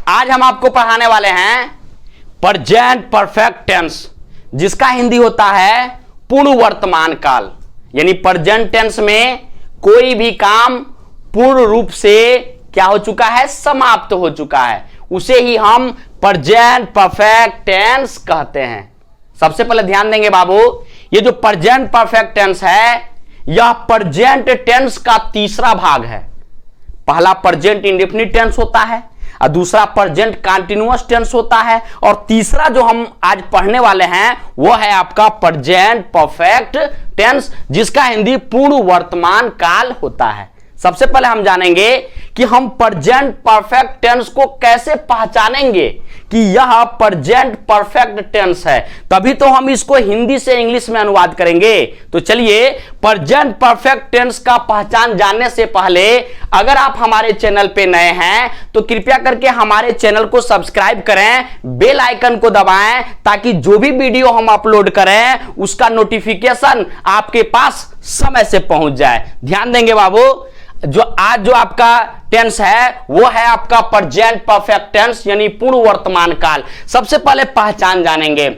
आज हम आपको पढ़ाने वाले हैं प्रेजेंट परफेक्ट टेंस, जिसका हिंदी होता है पूर्ण वर्तमान काल। यानी प्रेजेंट टेंस में कोई भी काम पूर्ण रूप से क्या हो चुका है, समाप्त हो चुका है, उसे ही हम प्रेजेंट परफेक्ट टेंस कहते हैं। सबसे पहले ध्यान देंगे बाबू, ये जो प्रेजेंट परफेक्ट टेंस है यह प्रेजेंट टेंस का तीसरा भाग है। पहला प्रेजेंट इंडेफिनिट टेंस होता है और दूसरा प्रेजेंट कंटीन्यूअस टेंस होता है, और तीसरा जो हम आज पढ़ने वाले हैं वो है आपका प्रेजेंट परफेक्ट टेंस, जिसका हिंदी पूर्ण वर्तमान काल होता है। सबसे पहले हम जानेंगे कि हम प्रेजेंट परफेक्ट टेंस को कैसे पहचानेंगे कि यह प्रेजेंट परफेक्ट टेंस है, तभी तो हम इसको हिंदी से इंग्लिश में अनुवाद करेंगे। तो चलिए, प्रेजेंट परफेक्ट टेंस का पहचान जानने से पहले अगर आप हमारे चैनल पे नए हैं तो कृपया करके हमारे चैनल को सब्सक्राइब करें, बेल आइकन को दबाएं, ताकि जो भी वीडियो हम अपलोड करें उसका नोटिफिकेशन आपके पास समय से पहुंच जाए। ध्यान देंगे बाबू, जो आपका टेंस है वो है आपका प्रेजेंट परफेक्ट टेंस यानी पूर्ण वर्तमान काल। सबसे पहले पहचान जानेंगे,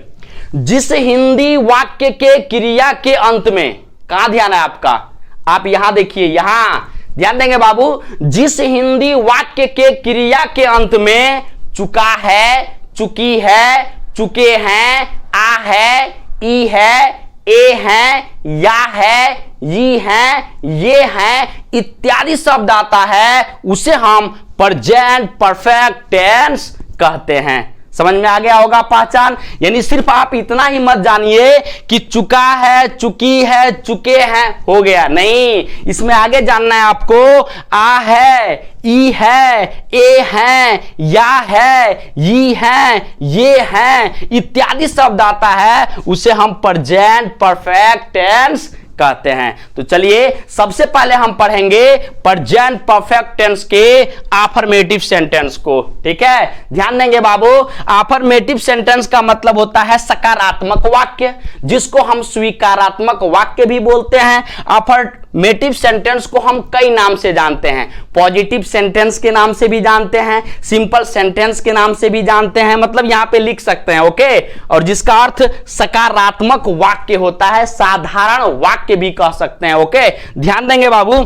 जिस हिंदी वाक्य के क्रिया के अंत में, कहां ध्यान है आपका, आप यहां देखिए, यहां ध्यान देंगे बाबू, जिस हिंदी वाक्य के क्रिया के अंत में चुका है, चुकी है, चुके हैं, आ है, ई है, ए है, या है, ये है, ये है इत्यादि शब्द आता है, उसे हम प्रेजेंट परफेक्ट टेंस कहते हैं। समझ में आ गया होगा पहचान। यानी सिर्फ आप इतना ही मत जानिए कि चुका है, चुकी है, चुके हैं, हो गया, नहीं, इसमें आगे जानना है आपको, आ है, ई है, ए है, या है, ये है, ये है इत्यादि शब्द आता है, उसे हम प्रेजेंट परफेक्ट टेंस कहते हैं। तो चलिए, सबसे पहले हम पढ़ेंगे प्रेजेंट परफेक्ट टेंस के अफर्मेटिव सेंटेंस को। ठीक है, ध्यान देंगे बाबू, अफर्मेटिव सेंटेंस का मतलब होता है सकारात्मक वाक्य, जिसको हम स्वीकारात्मक वाक्य भी बोलते हैं। अफर्मेटिव सेंटेंस को हम कई नाम से जानते हैं, पॉजिटिव सेंटेंस के नाम से भी जानते हैं, सिंपल सेंटेंस के नाम से भी जानते हैं, मतलब यहां पे लिख सकते हैं, ओके। और जिसका अर्थ सकारात्मक वाक्य होता है, साधारण वाक्य भी कह सकते हैं, ओके। ध्यान देंगे बाबू,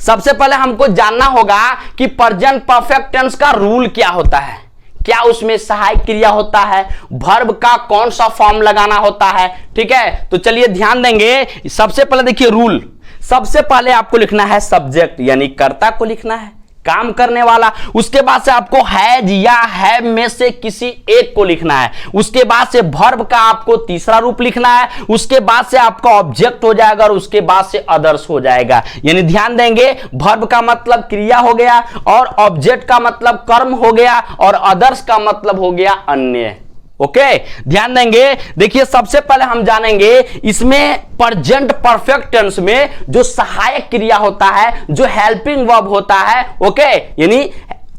सबसे पहले हमको जानना होगा कि प्रेजेंट परफेक्ट टेंस का रूल क्या होता है, क्या उसमें सहायक क्रिया होता है, वर्ब का कौन सा फॉर्म लगाना होता है। ठीक है, तो चलिए ध्यान देंगे, सबसे पहले देखिए रूल, सबसे पहले आपको लिखना है सब्जेक्ट यानी कर्ता को लिखना है, काम करने वाला। उसके बाद से आपको हैज या हैव में से किसी एक को लिखना है। उसके बाद से वर्ब का आपको तीसरा रूप लिखना है। उसके बाद से आपका ऑब्जेक्ट हो जाएगा और उसके बाद से अदर्स हो जाएगा। यानी ध्यान देंगे, वर्ब का मतलब क्रिया हो गया और ऑब्जेक्ट का मतलब कर्म हो गया और अदर्स का मतलब हो गया अन्य। ओके, ध्यान देंगे, देखिए सबसे पहले हम जानेंगे इसमें प्रेजेंट परफेक्ट टेंस में जो सहायक क्रिया होता है, जो हेल्पिंग वर्ब होता है, ओके, यानी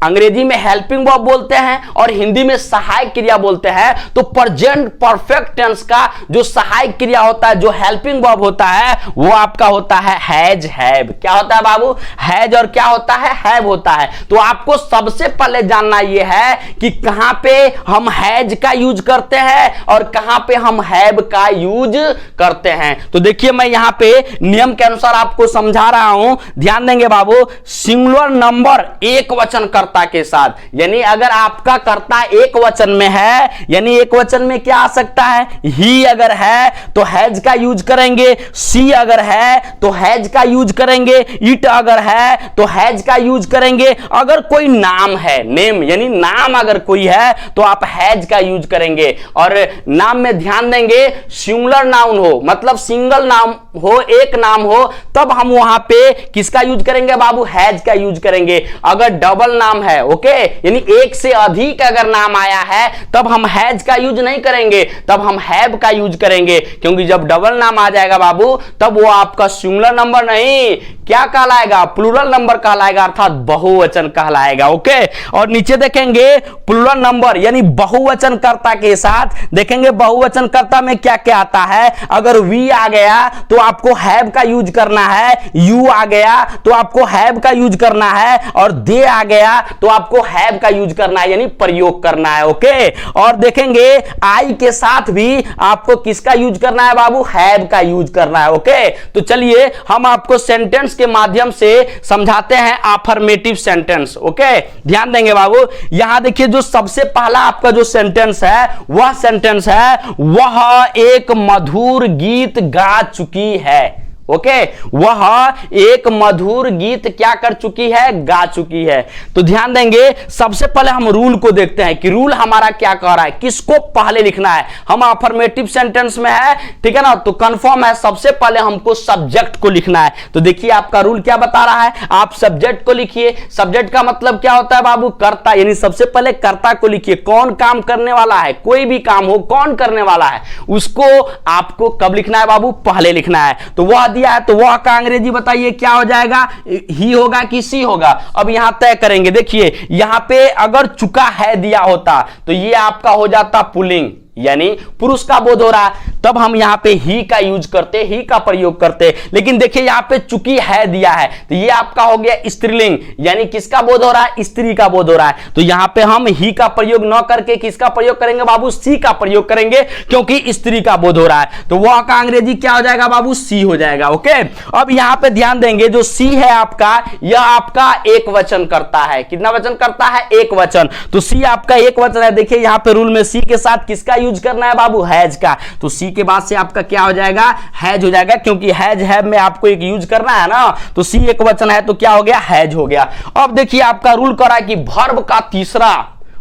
अंग्रेजी में हेल्पिंग वर्ब बोलते हैं और हिंदी में सहायक क्रिया बोलते हैं। तो प्रेजेंट परफेक्ट टेंस का जो सहायक क्रिया होता है, जो हेल्पिंग वर्ब होता है, वो आपका होता है हैज, हैव। क्या होता है बाबू, हैज, और क्या होता है, हैव होता है। तो आपको सबसे पहले जानना यह है कि कहां पे हम हैज का यूज करते हैं और कहां पे हम हैव का यूज करते हैं। तो देखिए, मैं यहां पे नियम के अनुसार आपको समझा रहा हूं, ध्यान देंगे बाबू। सिंगुलर नंबर एक वचन के साथ, यानी अगर आपका कर्ता एक वचन में है, यानी एक वचन में क्या आ सकता है, ही अगर है तो हैज का यूज करेंगे, सी अगर है तो हैज का यूज करेंगे, इट अगर है तो हैज का यूज करेंगे। अगर कोई नाम है, नेम यानी नाम अगर कोई है तो आप हैज का यूज करेंगे। और नाम में ध्यान देंगे, सिंगुलर नाउन हो मतलब सिंगल नाम हो, एक नाम हो, तब हम वहां पे किसका यूज करेंगे बाबू, हैज का यूज करेंगे। अगर डबल नाम है, ओके, यानी एक से अधिक अगर नाम आया है तब हम हैज का यूज नहीं करेंगे, तब हम हैव का यूज करेंगे, क्योंकि जब डबल नाम आ जाएगा बाबू तब वो आपका सिंगुलर नंबर नहीं, क्या कहलाएगा, प्लूरल नंबर कहलाएगा, अर्थात बहुवचन कहलाएगा, ओके। और नीचे देखेंगे प्लूरल नंबर यानी बहुवचन कर्ता के साथ, देखेंगे बहुवचन कर्ता में क्या क्या आता है। अगर वी आ गया तो आपको हैव का यूज करना है, यू आ गया तो आपको हैव का यूज करना है, और दे आ गया तो आपको हैव का यूज करना है, यानी प्रयोग करना है। ओके, और देखेंगे आई के साथ भी आपको किसका यूज करना है बाबू, हैव का यूज करना है। ओके, तो चलिए हम आपको सेंटेंस के माध्यम से समझाते हैं अफर्मेटिव सेंटेंस। ओके, ध्यान देंगे बाबू, यहां देखिए जो सबसे पहला आपका जो सेंटेंस है वह सेंटेंस है वह एक मधुर गीत गा चुकी है। ओके, वह एक मधुर गीत क्या कर चुकी है, गा चुकी है। तो ध्यान देंगे, सबसे पहले हम रूल को देखते हैं कि रूल हमारा क्या कह रहा है, किसको पहले लिखना है। हम अफर्मेटिव सेंटेंस में है, ठीक है ना, तो कंफर्म है सबसे पहले हमको सब्जेक्ट को लिखना है। तो देखिए आपका रूल क्या बता रहा है, आप सब्जेक्ट को लिखिए। सब्जेक्ट का मतलब क्या होता है बाबू, कर्ता, यानी सबसे पहले कर्ता को लिखिए। कौन काम करने वाला है, कोई भी काम हो कौन करने वाला है उसको आपको कब लिखना है बाबू, पहले लिखना है। तो वह है, तो वह का अंग्रेजी बताइए क्या हो जाएगा, ही होगा कि सी होगा। अब यहां तय करेंगे, देखिए यहां पे अगर चुका है दिया होता तो ये आपका हो जाता पुल्लिंग, यानी पुरुष का बोध हो रहा है, तब हम यहां पे ही का यूज करते, ही का प्रयोग करते। लेकिन देखिए यहां पे चुकी है दिया है तो ये आपका हो गया स्त्रीलिंग, यानी किसका बोध हो रहा है, स्त्री का बोध हो रहा है। तो यहां पे हम ही का प्रयोग न करके किसका प्रयोग करेंगे बाबू, सी का प्रयोग करेंगे, क्योंकि स्त्री का बोध हो रहा है। तो वह का अंग्रेजी क्या हो जाएगा बाबू, सी हो जाएगा। ओके, अब यहां पे ध्यान देंगे जो सी है आपका, यह आपका एक वचन करता है। कितना वचन करता है, एक वचन। तो सी आपका एक वचन है। देखिए यहां पे रूल में सी के साथ किसका यूज करना है बाबू, हैज का। तो सी के बाद से आपका क्या हो जाएगा, हैज हो जाएगा, क्योंकि हैज हैव में आपको एक यूज करना है ना। तो सी एक वचन है तो क्या हो गया, हैज हो गया। अब देखिए आपका रूल कर रहा है कि वर्ब का तीसरा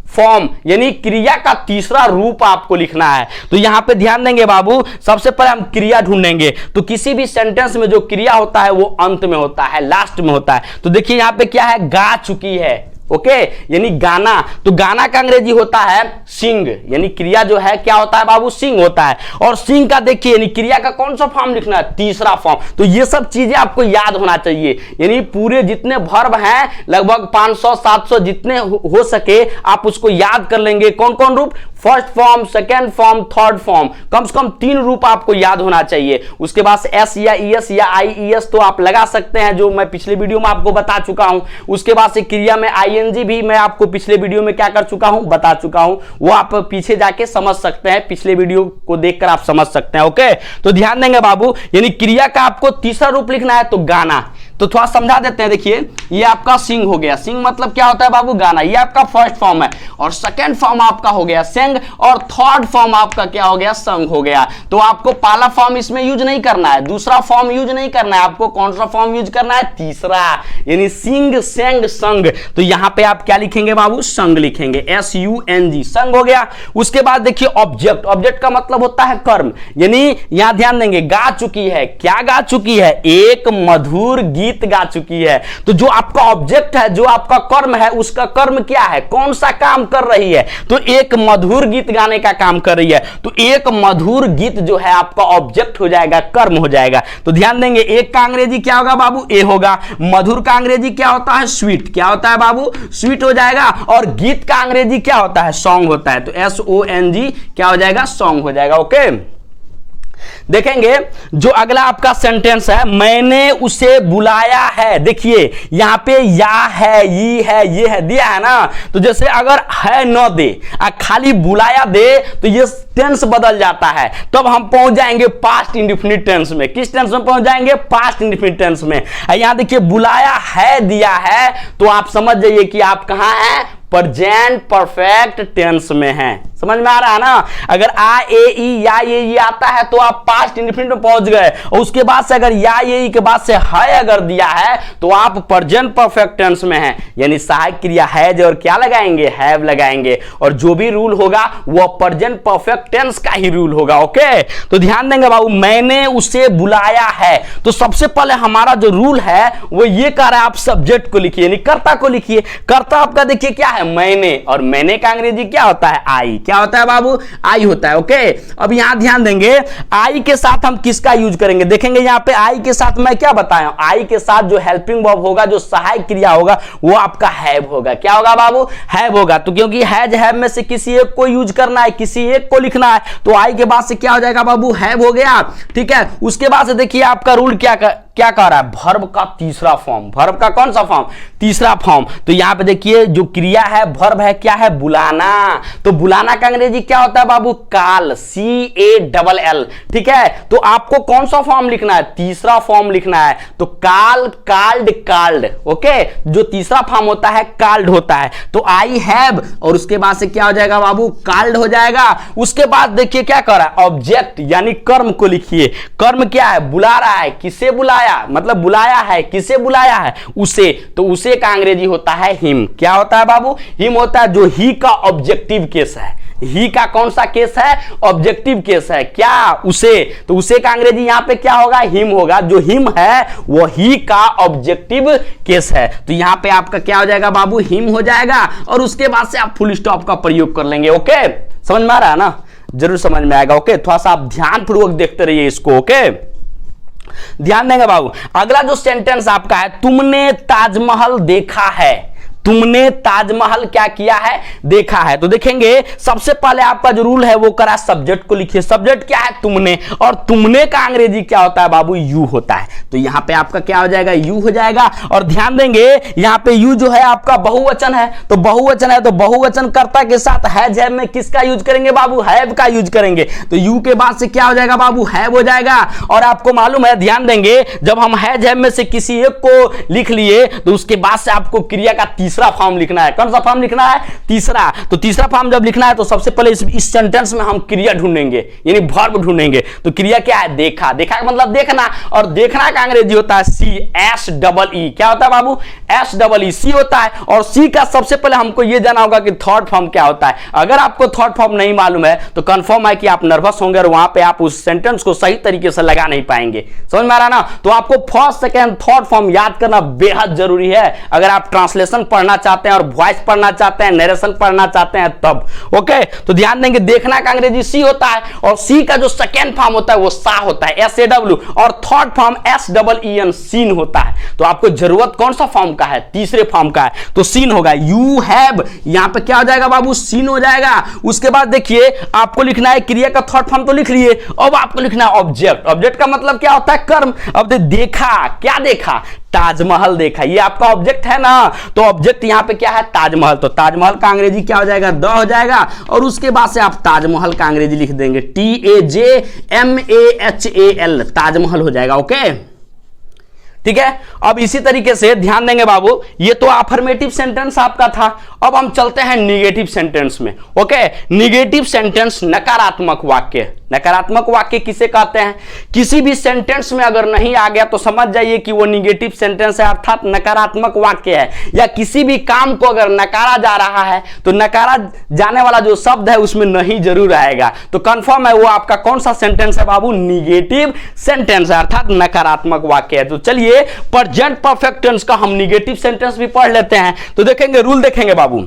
फॉर्म, यानी क्रिया का तीसरा रूप आपको लिखना है। तो यहां पे ध्यान देंगे बाबू, सबसे पहले हम क्रिया ढूंढेंगे। तो किसी भी सेंटेंस में जो क्रिया होता है वो अंत में होता है, लास्ट में होता है। तो देखिए यहां पे क्या है, गा चुकी है। ओके, यानी गाना। तो गाना का अंग्रेजी होता है सिंग, यानी क्रिया जो है क्या होता है बाबू, सिंग होता है। और सिंग का देखिए यानी क्रिया का कौन सा फॉर्म लिखना है, तीसरा फॉर्म। तो ये सब चीजें आपको याद होना चाहिए, यानी पूरे जितने वर्ब हैं लगभग 500 700 जितने हो सके आप उसको याद कर लेंगे। कौन कौन रूप, first form, second form, third form, कम से कम 3 रूप आपको याद होना चाहिए। उसके बाद एस या ईएस या आईईएस तो आप लगा सकते हैं, जो मैं पिछले वीडियो में आपको बता चुका हूं। उसके बाद से क्रिया में आईएनजी भी मैं आपको पिछले वीडियो में क्या कर चुका हूं, बता चुका हूं। वो आप पीछे जाके समझ सकते हैं, पिछले वीडियो को देखकर आप समझ सकते हैं। ओके, तो ध्यान देंगे बाबू, यानी क्रिया का आपको तीसरा रूप लिखना है तो गाना। तो थोड़ा समझा देते हैं, देखिए ये आपका सिंग हो गया। सिंग मतलब क्या होता है बाबू, गाना। ये आपका फर्स्ट फॉर्म है, और सेकंड फॉर्म आपका हो गया सेंग, और थर्ड फॉर्म आपका क्या हो गया, संग हो गया। तो आपको पहला फॉर्म इसमें यूज नहीं करना है, दूसरा फॉर्म यूज नहीं करना है, आपको कौन सा फॉर्म यूज करना है, तीसरा, यानी सिंग, सेंग, संग। तो यहां पे आप क्या लिखेंगे बाबू, संग लिखेंगे, SUNG, संग हो गया। उसके बाद देखिए ऑब्जेक्ट, ऑब्जेक्ट का मतलब होता है कर्म, यानी यहां ध्यान देंगे, गा चुकी है, क्या गा चुकी है, एक मधुर गीत गा चुकी है। तो जो आपका ऑब्जेक्ट है, जो आपका कर्म है, उसका कर्म क्या है, कौन सा काम कर रही है, तो एक मधुर गीत गाने का काम कर रही है। तो एक मधुर गीत जो है आपका ऑब्जेक्ट हो जाएगा, कर्म हो जाएगा। तो ध्यान देंगे, एक का अंग्रेजी क्या होगा बाबू, ए होगा। मधुर का अंग्रेजी क्या होता है, स्वीट। क्या होता है बाबू, स्वीट हो जाएगा। और गीत का अंग्रेजी क्या होता है, सॉन्ग होता है। तो SONG क्या हो जाएगा, सॉन्ग हो जाएगा। ओके, देखेंगे जो अगला आपका सेंटेंस है, मैंने उसे बुलाया है। देखिए यहां पे या है, ये है, ये है दिया है ना। तो जैसे अगर है न दे, खाली बुलाया दे, तो ये टेंस बदल जाता है। तब हम पहुंच जाएंगे पास्ट इंडेफिनिट टेंस में। किस टेंस में पहुंच जाएंगे, पास्ट इंडेफिनिट टेंस में। यहां देखिए बुलाया है दिया है, तो आप समझ जाइए कि आप कहां हैं, प्रेजेंट परफेक्ट टेंस में हैं। समझ में आ रहा है ना। अगर आ ए ई या ये आता है तो आप पास्ट इंडेफिनिट में पहुंच गए, और उसके बाद से अगर या ये के बाद से है अगर दिया है तो आप प्रेजेंट परफेक्ट टेंस में हैं, यानी सहायक क्रिया हैज और क्या लगाएंगे, हैव लगाएंगे। और जो भी रूल होगा वो प्रेजेंट परफेक्ट टेंस का ही रूल होगा। ओके, तो ध्यान देंगे बाबू, मैंने उसे बुलाया है। तो सबसे पहले हमारा जो रूल है वो ये कह रहा है, आप सब्जेक्ट को लिखिए, यानी कर्ता को लिखिए। कर्ता आपका देखिए क्या है, मैंने, और मैंने का अंग्रेजी क्या होता है, आई। क्या होता है बाबू, आई होता है। ओके, अब यहां ध्यान देंगे, आई के साथ हम किसका यूज करेंगे, देखेंगे यहां पे आई के साथ मैं क्या बताया, आई के साथ जो हेल्पिंग वर्ब होगा, जो सहायक क्रिया होगा, वो आपका हैव होगा। क्या होगा बाबू, हैव होगा। तो क्योंकि हैज हैव में से किसी एक को यूज करना है, किसी एक को लिखना है, तो आई के बाद से क्या हो जाएगा बाबू, हैव हो गया। ठीक है, उसके बाद से देखिए आपका रूल क्या क्या कह रहा है, वर्ब का तीसरा फॉर्म, वर्ब का कौन सा फॉर्म, तीसरा फॉर्म। तो यहां पे देखिए जो क्रिया है वर्ब है क्या है, बुलाना। तो बुलाना का अंग्रेजी क्या होता है बाबू, काल, CALL। ठीक है, तो आपको कौन सा फॉर्म लिखना है, तीसरा फॉर्म लिखना है। तो काल, काल्ड, काल्ड। ओके, जो तीसरा फॉर्म होता है काल्ड होता है। तो आई हैव और उसके बाद से क्या हो जाएगा बाबू, काल्ड हो जाएगा। उसके बाद देखिए क्या कर रहा है, ऑब्जेक्ट यानी कर्म को लिखिए। कर्म क्या है, बुला रहा है, किसे बुलाया, मतलब बुलाया है, किसे बुलाया है, उसे। तो उसे का अंग्रेजी होता है हिम। क्या होता है बाबू, हिम होता है। जो ही का ऑब्जेक्टिव केस है, ही का कौन सा केस है, ऑब्जेक्टिव केस है, क्या, उसे। तो उसे का अंग्रेजी यहां पे क्या होगा, हिम होगा। जो हिम है वो ही का ऑब्जेक्टिव केस है। तो यहां पे आपका क्या हो जाएगा बाबू, हिम हो जाएगा। और उसके बाद से आप फुल स्टॉप का प्रयोग कर लेंगे। ओके, समझ में आ रहा है ना, जरूर समझ में आएगा। ओके, थोड़ा सा आप ध्यान पूर्वक देखते रहिए इसको। ओके, ध्यान देंगे बाबू। अगला जो सेंटेंस आपका है, तुमने ताजमहल देखा है। तुमने ताजमहल क्या किया है, देखा है। तो देखेंगे सबसे पहले आपका जो रूल है वो करा, सब्जेक्ट को लिखिए। सब्जेक्ट क्या है, तुमने। और तुमने का अंग्रेजी क्या होता है बाबू, यू होता है। तो यहां पे आपका क्या हो जाएगा, यू हो जाएगा। और ध्यान देंगे यहां पे यू जो है आपका बहुवचन है। तो बहुवचन है तो बहुवचन कर्ता के साथ हैज हैव में किसका यूज करेंगे बाबू, हैव का यूज करेंगे। तो यू के बाद से क्या हो जाएगा बाबू, हैव हो जाएगा। और आपको मालूम है, ध्यान देंगे, जब हम हैज हैव में से किसी एक को लिख लिए तो उसके बाद से आपको क्रिया का तीसरा फॉर्म लिखना है। कौन सा फॉर्म लिखना है, तीसरा। तो तीसरा फॉर्म जब लिखना है तो सबसे पहले इस सेंटेंस में हम क्रिया ढूंढेंगे, यानी वर्ब ढूंढेंगे। तो क्रिया क्या है, देखा। देखा का मतलब देखना, और देखना का अंग्रेजी होता है CSEE। क्या होता है बाबू, SEE होता है। और सी का सबसे पहले हमको यह जाना होगा कि थर्ड फॉर्म क्या होता है। अगर आपको थर्ड फॉर्म नहीं मालूम है तो कंफर्म है कि आप नर्वस होंगे और वहां पे आप उस सेंटेंस को सही तरीके से लगा नहीं पाएंगे। समझ में आ रहा ना। तो आपको फर्स्ट, सेकेंड, थर्ड फॉर्म याद करना बेहद जरूरी है अगर आप ट्रांसलेशन पढ़ना चाहते हैं और वॉइस पढ़ना चाहते हैं, नरेशन पढ़ना चाहते हैं तब। ओके, तो ध्यान देंगे, देखना का अंग्रेजी सी होता है। और सी का जो सेकेंड फॉर्म होता है वो सा होता है, SAW। और थर्ड फॉर्म SEEN, सीन होता है। तो आपको जरूरत कौन सा फॉर्म का है, तीसरे फॉर्म का है। तो सीन होगा, यू हैव, यहां पे क्या हो जाएगा बाबू, सीन हो जाएगा। उसके बाद देखिए आपको लिखना है, क्रिया का थर्ड फॉर्म तो लिख लिए। अब आपको लिखना है ऑब्जेक्ट। ऑब्जेक्ट का मतलब क्या होता है, कर्म। अब देखा, क्या देखा, ताजमहल देखा। ये आपका ऑब्जेक्ट है ना। तो ऑब्जेक्ट यहां पे क्या है, ताजमहल। तो ताजमहल का अंग्रेजी क्या हो जाएगा, द हो जाएगा। और उसके बाद से आप ताजमहल का अंग्रेजी लिख देंगे, TAJMAHAL, ताजमहल हो जाएगा। ओके, ठीक है। अब इसी तरीके से ध्यान देंगे बाबू, ये तो अफर्मेटिव सेंटेंस आपका था। अब हम चलते हैं निगेटिव सेंटेंस में। ओके, निगेटिव सेंटेंस नकारात्मक वाक्य। नकारात्मक वाक्य किसे कहते हैं, किसी भी सेंटेंस में अगर नहीं आ गया तो समझ जाइए कि वो निगेटिव सेंटेंस है, अर्थात नकारात्मक वाक्य है। या किसी भी काम को अगर नकारा जा रहा है तो नकारा जाने वाला जो शब्द है उसमें नहीं जरूर आएगा। तो कंफर्म है वो आपका कौन सा सेंटेंस है बाबू, निगेटिव सेंटेंस है, अर्थात नकारात्मक वाक्य है। तो चलिए प्रेजेंट परफेक्ट टेंस का हम निगेटिव सेंटेंस भी पढ़ लेते हैं। तो देखेंगे, रूल देखेंगे बाबू।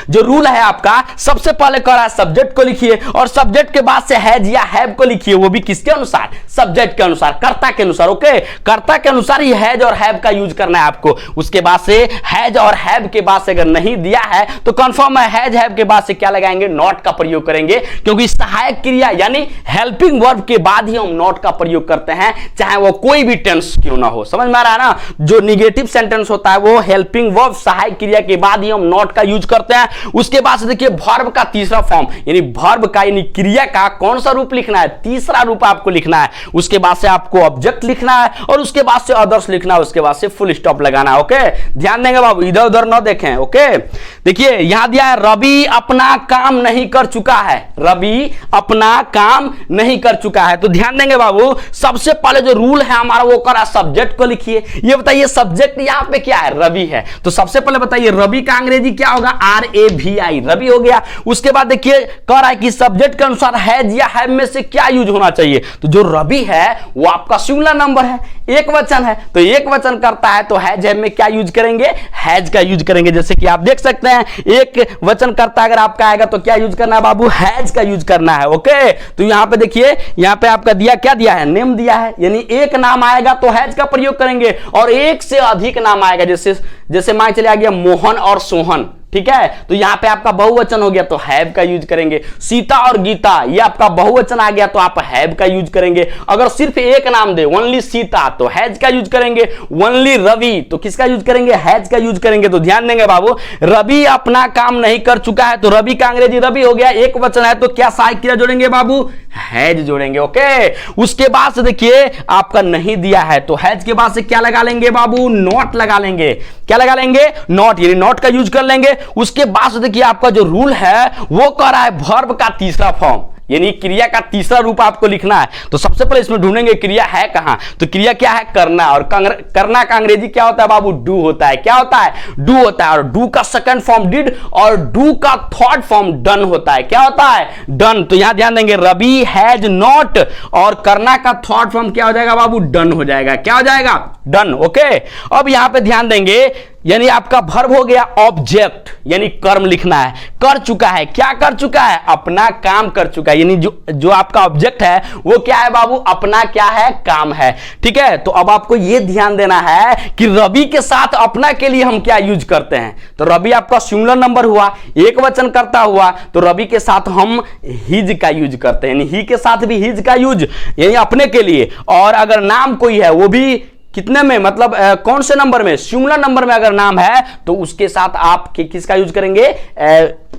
जो रूल है आपका, सबसे पहले कह रहा है सब्जेक्ट को लिखिए और सब्जेक्ट के बाद से हैज या हैव को लिखिए। वो भी किसके अनुसार, सब्जेक्ट के अनुसार, कर्ता के अनुसार। ओके, कर्ता के अनुसार ही हैज और हैव का यूज करना है आपको। उसके बाद से हैज और हैव के बाद से अगर नहीं दिया है तो कंफर्म है हैज हैव के बाद से क्या लगाएंगे, नॉट का प्रयोग करेंगे। क्योंकि सहायक क्रिया यानी हेल्पिंग वर्ब के बाद ही हम नॉट का प्रयोग करते हैं, चाहे वो कोई भी टेंस क्यों ना हो। समझ में आ रहा है ना। जो निगेटिव सेंटेंस होता है वो हेल्पिंग वर्ब, सहायक क्रिया के बाद ही हम नॉट का यूज करते हैं। उसके बाद से देखिए वर्ब का तीसरा फॉर्म, यानी वर्ब का यानी क्रिया का कौन सा रूप लिखना है, तीसरा रूप आपको लिखना है। उसके बाद से आपको ऑब्जेक्ट लिखना है और उसके बाद से अदर्स लिखना है। उसके बाद से फुल स्टॉप लगाना है। ओके, ध्यान देंगे बाबू, इधर उधर ना देखें। ओके, देखिए यहां दिया है रवि अपना काम नहीं कर चुका है। रवि अपना काम नहीं कर चुका है। तो ध्यान देंगे बाबू, सबसे पहले जो रूल है हमारा वो करा सब्जेक्ट को लिखिए। ये बताइए सब्जेक्ट यहां पे क्या है, रवि है। तो सबसे पहले बताइए रवि का अंग्रेजी क्या होगा, RAVI, रवि हो गया। उसके बाद देखिए कह रहा है कि सब्जेक्ट के अनुसार हैज या हैव में से क्या यूज होना चाहिए। तो जो रवि है वो आपका सिंगुलर नंबर है, एक वचन है। तो एक वचन करता है तो हैज हैव में क्या यूज करेंगे, हैज का यूज करेंगे। जैसे कि आप देख सकते हैं एक वचन करता अगर आपका आएगा तो क्या यूज करना है बाबू, हैज का यूज करना है। ओके, तो यहां पे देखिए, यहां पे आपका दिया क्या दिया है, नेम दिया है। यानी एक नाम आएगा तो हैज का प्रयोग करेंगे और एक से अधिक नाम आएगा, जैसे जैसे मान चले आ गया मोहन और सोहन, ठीक है, तो यहां पे आपका बहुवचन हो गया तो हैव का यूज करेंगे। सीता और गीता, ये आपका बहुवचन आ गया तो आप हैव का यूज करेंगे। अगर सिर्फ एक नाम दे, ओनली सीता, तो हैज का यूज करेंगे। ओनली रवि, तो किसका यूज करेंगे? हैज का यूज करेंगे। तो ध्यान देंगे बाबू, रवि अपना काम नहीं कर चुका है तो रवि का अंग्रेजी रवि हो गया, एक वचन है तो क्या सहायक क्रिया जोड़ेंगे बाबू? हैज जोड़ेंगे। ओके, उसके बाद से देखिए आपका नहीं दिया है तो हैज के बाद से क्या लगा लेंगे बाबू? नॉट लगा लेंगे। क्या लगा लेंगे? नॉट, यानी नॉट का यूज कर लेंगे। उसके बाद से देखिए आपका जो रूल है वो कह रहा है वर्ब का तीसरा फॉर्म, यानी क्रिया का तीसरा रूप आपको लिखना है। तो सबसे पहले इसमें ढूंढेंगे क्रिया है कहां, तो क्रिया क्या है? करना। और करना का अंग्रेजी क्या होता है बाबू? डू होता है। क्या होता है? डू होता है। और डू का सेकंड फॉर्म डिड और डू का थर्ड फॉर्म डन होता है। क्या होता है? डन। तो यहां ध्यान देंगे रवि हैज नॉट, और करना का थर्ड फॉर्म क्या हो जाएगा बाबू? डन हो जाएगा। क्या हो जाएगा? डन। ओके, अब यहां पे ध्यान देंगे, यानी आपका वर्ब हो गया ऑब्जेक्ट, यानी कर्म लिखना है। कर चुका है, क्या कर चुका है? अपना काम कर चुका है, यानी जो आपका ऑब्जेक्ट है वो क्या है बाबू? अपना क्या है? काम है। ठीक है, तो अब आपको यह ध्यान देना है कि रवि के साथ अपना के लिए हम क्या यूज करते हैं। तो रवि आपका सिंगुलर नंबर हुआ, एक वचन करता हुआ, तो रवि के साथ हम हिज का यूज करते हैं, यानी ही के साथ भी हिज का यूज, यानी अपने के लिए। और अगर नाम कोई है वो भी कितने में, मतलब कौन से नंबर में? सिंगुलर नंबर में अगर नाम है तो उसके साथ आप किसका यूज करेंगे?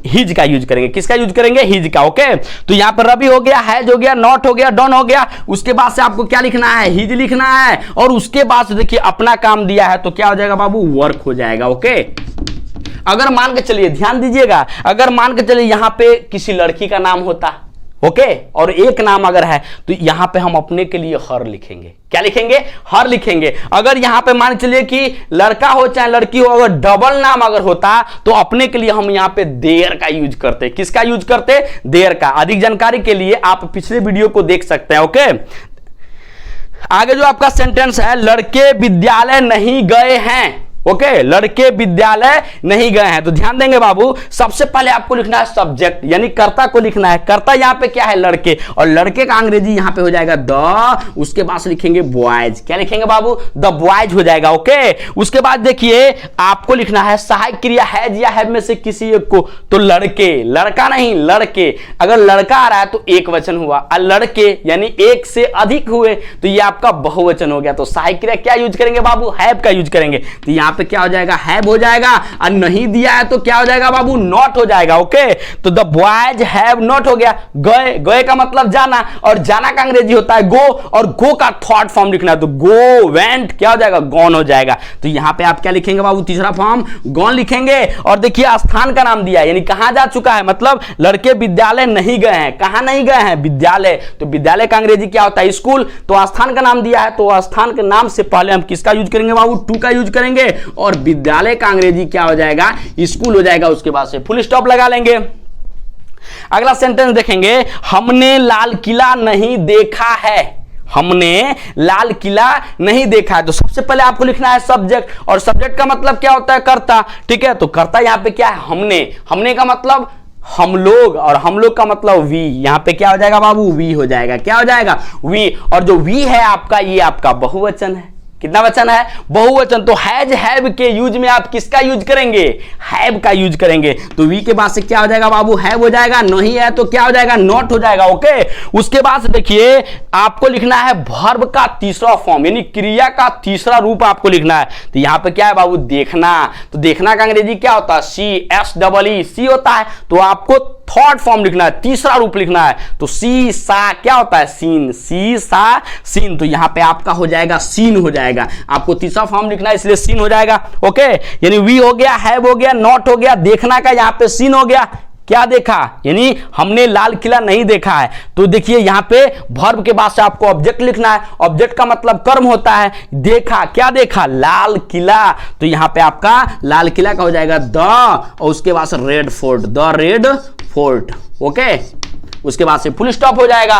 हिज का यूज करेंगे। किसका यूज करेंगे? हिज का। ओके, तो यहां पर रवि हो गया, हैज हो गया, नॉट हो गया, डन हो गया। उसके बाद से आपको क्या लिखना है? हिज लिखना है। और उसके बाद से देखिए अपना काम दिया है तो क्या हो जाएगा बाबू? वर्क हो जाएगा। ओके, अगर मान के चलिए, ध्यान दीजिएगा, अगर मान के चलिए यहां पे किसी लड़की का नाम होता, ओके, और एक नाम अगर है तो यहां पे हम अपने के लिए हर लिखेंगे। क्या लिखेंगे? हर लिखेंगे। अगर यहां पे मान चलिए कि लड़का हो चाहे लड़की हो, अगर डबल नाम अगर होता तो अपने के लिए हम यहां पे देयर का यूज करते। किसका यूज करते? देयर का। अधिक जानकारी के लिए आप पिछले वीडियो को देख सकते हैं। ओके, आगे जो आपका सेंटेंस है, लड़के विद्यालय नहीं गए हैं। ओके, लड़के विद्यालय नहीं गए हैं। तो ध्यान देंगे बाबू, सबसे पहले आपको लिखना है सब्जेक्ट, यानी कर्ता को लिखना है। कर्ता यहां पे क्या है? लड़के, और लड़के का अंग्रेजी यहां पे हो जाएगा द, उसके बाद से लिखेंगे बॉयज। क्या लिखेंगे बाबू? द बॉयज हो जाएगा। ओके, उसके बाद देखिए आपको लिखना है सहायक क्रिया हैज या हैव में से किसी एक को, तो लड़के, लड़का नहीं लड़के। अगर लड़का आ रहा है तो एक वचन हुआ, और लड़के यानी एक से अधिक हुए तो ये आपका बहुवचन हो गया। तो सहायक क्रिया क्या यूज करेंगे बाबू? हैव का यूज करेंगे। तो यहां पे क्या हो जाएगा? हैव हो जाएगा। और नहीं दिया है तो क्या हो जाएगा बाबू? नॉट हो जाएगा। ओके, तो द बॉयज हैव नॉट हो गया। गए, गए का मतलब जाना, और जाना का अंग्रेजी होता है गो, और गो का थर्ड फॉर्म लिखना है तो गो वेंट क्या हो जाएगा? गॉन हो जाएगा। तो यहां पे आप क्या लिखेंगे बाबू? तीसरा फॉर्म गॉन लिखेंगे। और देखिए स्थान का नाम दिया है, यानी कहां जा चुका है, मतलब लड़के विद्यालय नहीं गए हैं। कहां नहीं गए हैं? विद्यालय। तो विद्यालय का अंग्रेजी क्या होता है? स्कूल। तो स्थान का नाम दिया है तो स्थान के नाम से पहले हम किसका यूज करेंगे बाबू? टू का यूज करेंगे। और विद्यालय का अंग्रेजी क्या हो जाएगा? स्कूल हो जाएगा। उसके बाद से फुल स्टॉप लगा लेंगे। अगला सेंटेंस देखेंगे, हमने लाल किला नहीं देखा है। हमने लाल किला नहीं देखा है। तो सबसे पहले आपको लिखना है सब्जेक्ट, और सब्जेक्ट का मतलब क्या होता है? कर्ता। ठीक है, तो कर्ता यहां पे क्या है? हमने। हमने का मतलब हम लोग, और हम लोग का मतलब वी। यहां पे क्या हो जाएगा बाबू? वी हो जाएगा। क्या हो जाएगा? वी। और जो वी है आपका, ये आपका बहुवचन है। कितना वचन है? बहुवचन। तो हैज हैव के यूज में आप किसका यूज करेंगे? हैव का यूज करेंगे। तो वी के बाद से क्या हो जाएगा बाबू? हैव हो जाएगा। नहीं है तो क्या हो जाएगा? नॉट हो जाएगा। ओके, उसके बाद से देखिए आपको लिखना है वर्ब का तीसरा फॉर्म, यानी क्रिया का तीसरा रूप आपको लिखना है। तो यहां पे क्या है बाबू? देखना। तो देखना का अंग्रेजी क्या होता है? CSEE, सी होता है। तो आपको थर्ड फॉर्म लिखना है, तीसरा रूप लिखना है। तो सी सा क्या होता है? सीन। सी सा सीन। तो यहां पे आपका हो जाएगा सीन हो जाएगा। आपको तीसरा फॉर्म लिखना है इसलिए सीन हो जाएगा। ओके, यानी वी हो गया, हैव हो गया, नॉट हो गया, देखना का यहां पे सीन हो गया। क्या देखा? यानी हमने लाल किला नहीं देखा है। तो देखिए यहां पे वर्ब के बाद से आपको ऑब्जेक्ट लिखना है। ऑब्जेक्ट का मतलब कर्म होता है। देखा, क्या देखा? लाल किला। तो यहां पे आपका लाल किला का हो जाएगा द, और उसके बाद से red fort, the red fort. Okay, उसके बाद से फुल स्टॉप हो जाएगा।